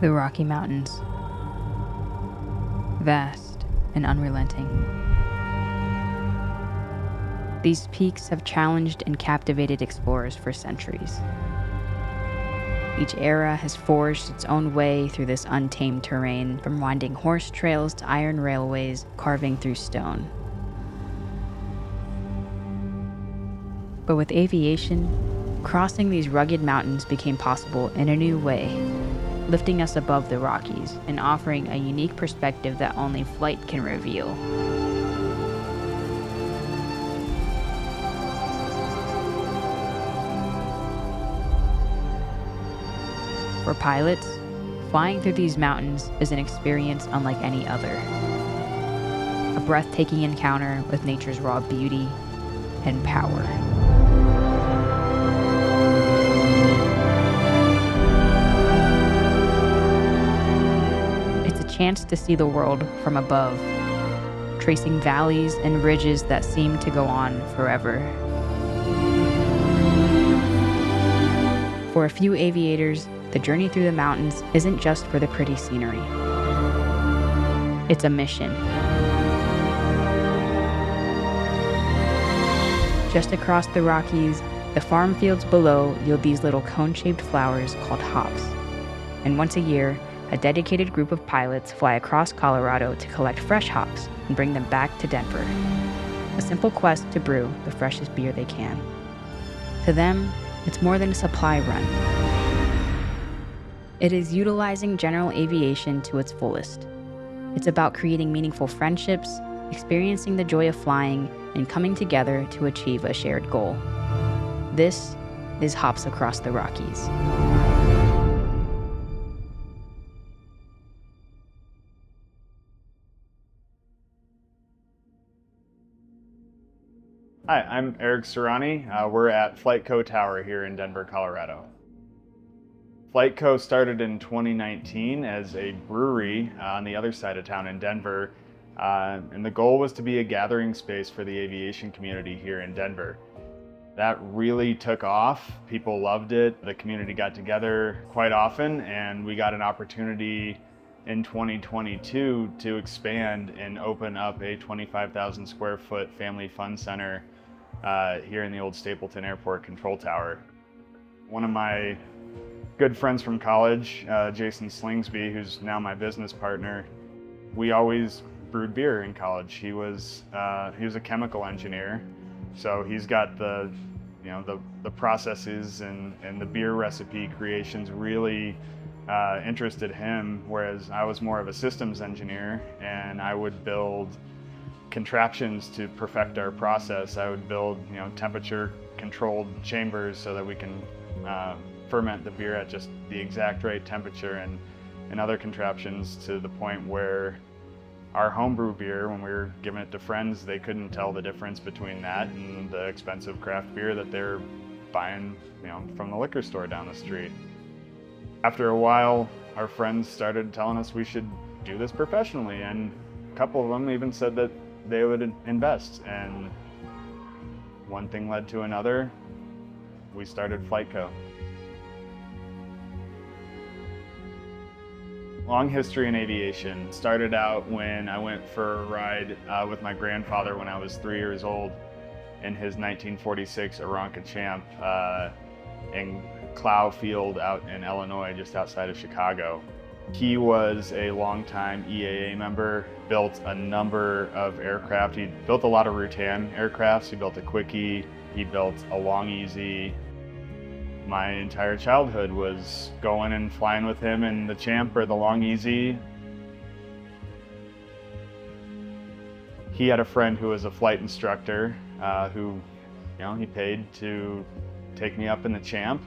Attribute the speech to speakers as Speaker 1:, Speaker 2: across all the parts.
Speaker 1: The Rocky Mountains, vast and unrelenting. These peaks have challenged and captivated explorers for centuries. Each era has forged its own way through this untamed terrain, from winding horse trails to iron railways carving through stone. But with aviation, crossing these rugged mountains became possible in a new way, lifting us above the Rockies and offering a unique perspective that only flight can reveal. For pilots, flying through these mountains is an experience unlike any other. A breathtaking encounter with nature's raw beauty and power. It's a chance to see the world from above, tracing valleys and ridges that seem to go on forever. For a few aviators, the journey through the mountains isn't just for the pretty scenery. It's a mission. Just across the Rockies, the farm fields below yield these little cone-shaped flowers called hops. And once a year, a dedicated group of pilots fly across Colorado to collect fresh hops and bring them back to Denver. A simple quest to brew the freshest beer they can. To them, it's more than a supply run. It is utilizing general aviation to its fullest. It's about creating meaningful friendships, experiencing the joy of flying, and coming together to achieve a shared goal. This is Hops Across the Rockies.
Speaker 2: Hi, I'm Eric Serani. We're at FlyteCo Tower here in Denver, Colorado. FlyteCo started in 2019 as a brewery on the other side of town in Denver, and the goal was to be a gathering space for the aviation community here in Denver. That really took off. People loved it. The community got together quite often, and we got an opportunity in 2022 to expand and open up a 25,000 square foot family fun center here in the old Stapleton Airport Control Tower. One of my good friends from college, Jason Slingsby, who's now my business partner, we always brewed beer in college. He was a chemical engineer, so he's got the processes and the beer recipe creations really interested him, whereas I was more of a systems engineer, and I would build contraptions to perfect our process. I would build temperature controlled chambers so that we can ferment the beer at just the exact right temperature, and other contraptions to the point where our homebrew beer, when we were giving it to friends, they couldn't tell the difference between that and the expensive craft beer that they're buying from the liquor store down the street. After a while, our friends started telling us we should do this professionally, and a couple of them even said that they would invest, and one thing led to another. We started FlyteCo. Long history in aviation. Started out when I went for a ride with my grandfather when I was 3 years old in his 1946 Aeronca Champ in Clough Field out in Illinois, just outside of Chicago. He was a longtime EAA member, built a number of aircraft. He built a lot of Rutan aircrafts. He built a Quickie, he built a Long Easy. My entire childhood was going and flying with him in the Champ or the Long Easy. He had a friend who was a flight instructor who, he paid to take me up in the Champ.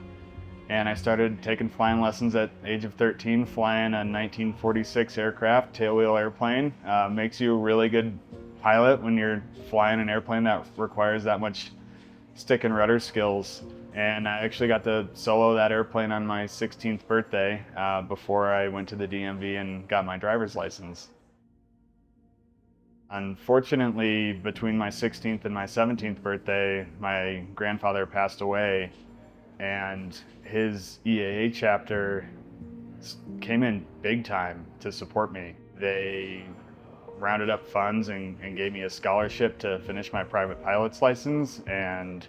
Speaker 2: And I started taking flying lessons at age of 13, flying a 1946 aircraft, tailwheel airplane. Makes you a really good pilot when you're flying an airplane that requires that much stick and rudder skills. And I actually got to solo that airplane on my 16th birthday before I went to the DMV and got my driver's license. Unfortunately, between my 16th and my 17th birthday, my grandfather passed away, and his EAA chapter came in big time to support me. They rounded up funds and gave me a scholarship to finish my private pilot's license, and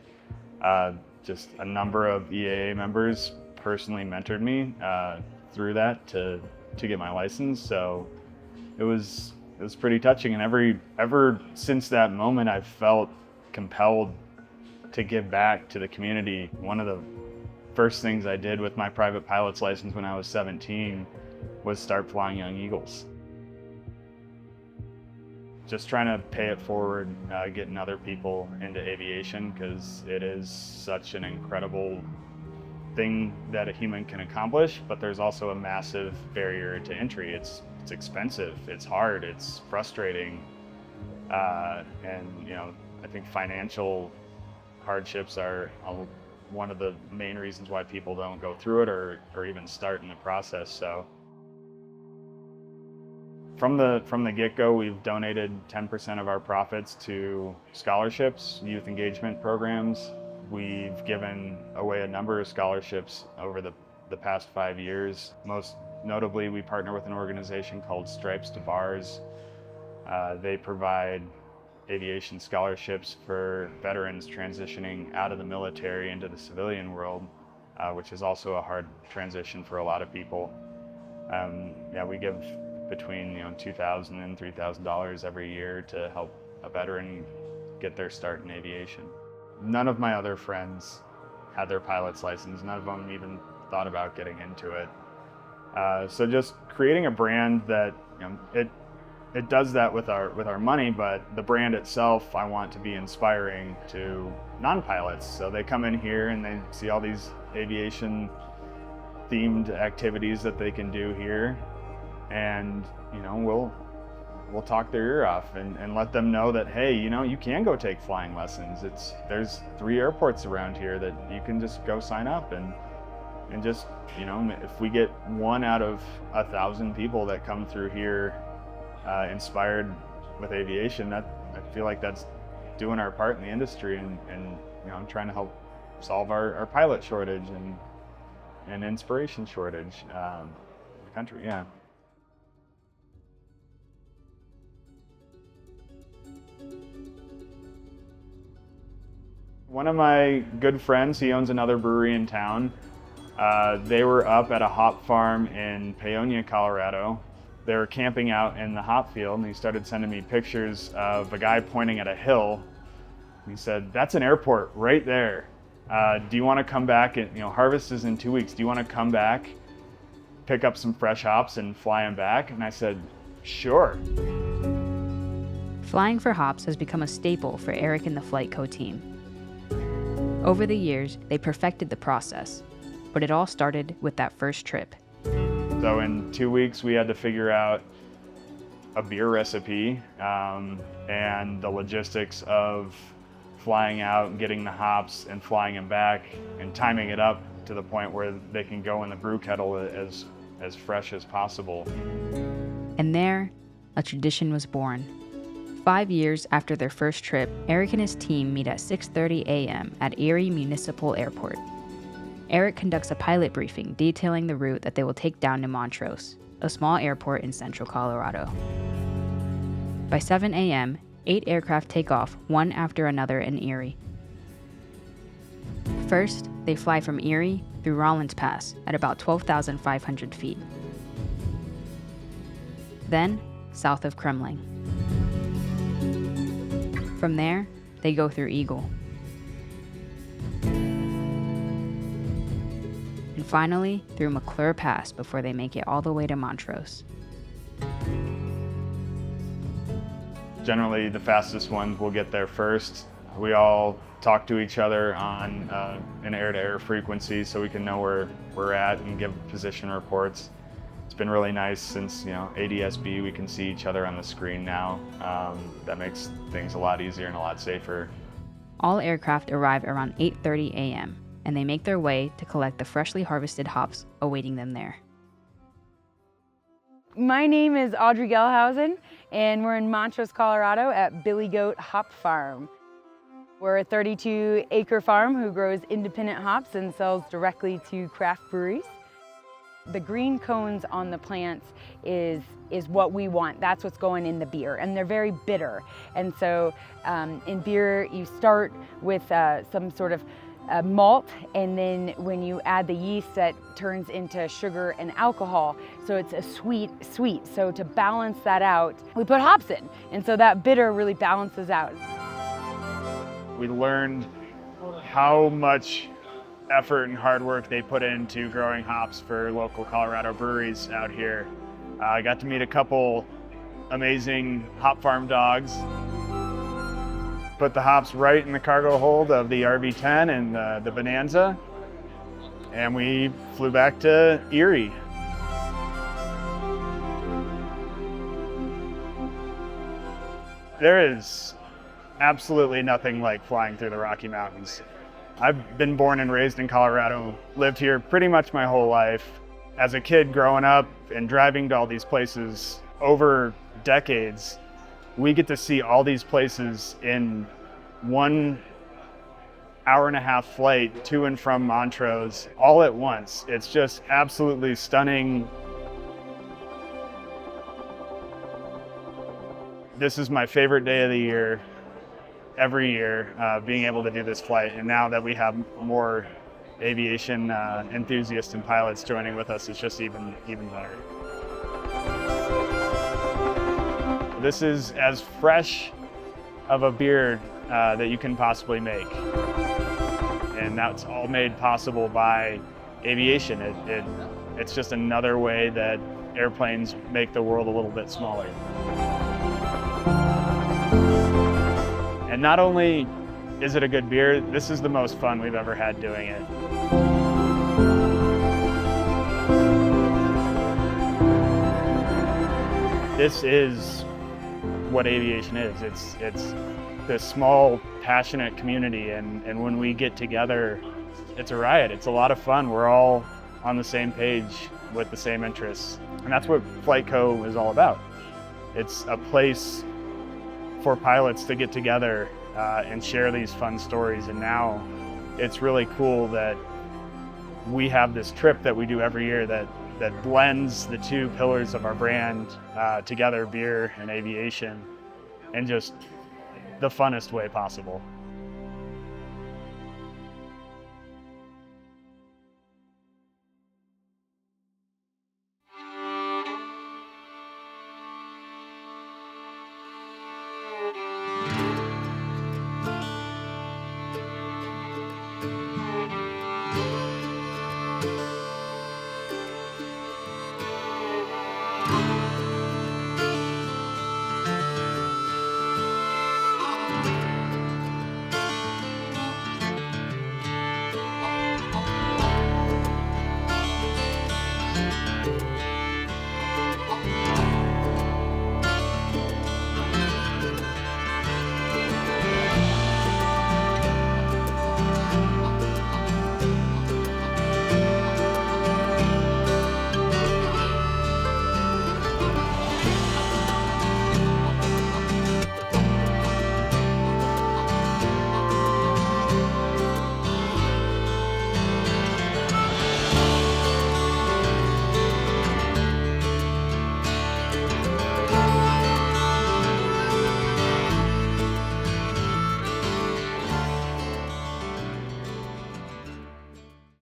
Speaker 2: just a number of EAA members personally mentored me through that to get my license. So it was pretty touching, and ever since that moment, I've felt compelled to give back to the community. One of the first things I did with my private pilot's license when I was 17 was start flying young eagles. Just trying to pay it forward, getting other people into aviation, because it is such an incredible thing that a human can accomplish, but there's also a massive barrier to entry. It's expensive, it's hard, it's frustrating, and I think financial hardships are one of the main reasons why people don't go through it or even start in the process. So from the get-go, we've donated 10% of our profits to scholarships, youth engagement programs. We've given away a number of scholarships over the past 5 years. Most notably, we partner with an organization called Stripes to Bars. They provide aviation scholarships for veterans transitioning out of the military into the civilian world, which is also a hard transition for a lot of people. We give between $2,000 and $3,000 every year to help a veteran get their start in aviation. None of my other friends had their pilot's license. None of them even thought about getting into it. So just creating a brand that it does that with our money, but the brand itself, I want to be inspiring to non-pilots. So they come in here and they see all these aviation themed activities that they can do here, and we'll talk their ear off and let them know that, hey, you can go take flying lessons. There's 3 airports around here that you can just go sign up, and just if we get 1 out of 1,000 people that come through here inspired with aviation, that I feel like that's doing our part in the industry, and I'm trying to help solve our pilot shortage and inspiration shortage in the country. Yeah. One of my good friends, he owns another brewery in town. They were up at a hop farm in Paonia, Colorado. They were camping out in the hop field, and he started sending me pictures of a guy pointing at a hill. He said, "That's an airport right there. Do you want to come back? And harvest is in 2 weeks. Do you want to come back, pick up some fresh hops, and fly them back?" And I said, "Sure."
Speaker 1: Flying for hops has become a staple for Eric and the FlyteCo team. Over the years, they perfected the process, but it all started with that first trip.
Speaker 2: So in 2 weeks, we had to figure out a beer recipe and the logistics of flying out and getting the hops and flying them back and timing it up to the point where they can go in the brew kettle as fresh as possible.
Speaker 1: And there, a tradition was born. 5 years after their first trip, Eric and his team meet at 6:30 a.m. at Erie Municipal Airport. Eric conducts a pilot briefing detailing the route that they will take down to Montrose, a small airport in central Colorado. By 7 a.m., 8 aircraft take off, one after another in Erie. First, they fly from Erie through Rollins Pass at about 12,500 feet. Then, south of Kremling. From there, they go through Eagle. And finally, through McClure Pass before they make it all the way to Montrose.
Speaker 2: Generally, the fastest ones will get there first. We all talk to each other on an air-to-air frequency so we can know where we're at and give position reports. It's been really nice since ADSB, we can see each other on the screen now. That makes things a lot easier and a lot safer.
Speaker 1: All aircraft arrive around 8:30 a.m., and they make their way to collect the freshly harvested hops awaiting them there.
Speaker 3: My name is Audrey Gelhausen, and we're in Montrose, Colorado at Billy Goat Hop Farm. We're a 32-acre farm who grows independent hops and sells directly to craft breweries. The green cones on the plants is what we want. That's what's going in the beer, and they're very bitter. And so in beer, you start with some sort of malt, and then when you add the yeast, that turns into sugar and alcohol. So it's a sweet. So to balance that out, we put hops in, and so that bitter really balances out.
Speaker 2: We learned how much effort and hard work they put into growing hops for local Colorado breweries out here. I got to meet a couple amazing hop farm dogs. Put the hops right in the cargo hold of the RV-10 and the Bonanza, and we flew back to Erie. There is absolutely nothing like flying through the Rocky Mountains. I've been born and raised in Colorado, lived here pretty much my whole life. As a kid growing up and driving to all these places over decades, we get to see all these places in 1 hour-and-a-half flight to and from Montrose all at once. It's just absolutely stunning. This is my favorite day of the year, every year, being able to do this flight. And now that we have more aviation enthusiasts and pilots joining with us, it's just even better. This is as fresh of a beer that you can possibly make. And that's all made possible by aviation. It's just another way that airplanes make the world a little bit smaller. And not only is it a good beer, this is the most fun we've ever had doing it. This is what aviation is. It's this small, passionate community, and when we get together, it's a riot. It's a lot of fun. We're all on the same page with the same interests. And that's what FlyteCo is all about. It's a place for pilots to get together and share these fun stories. And now it's really cool that we have this trip that we do every year that blends the two pillars of our brand together, beer and aviation, in just the funnest way possible.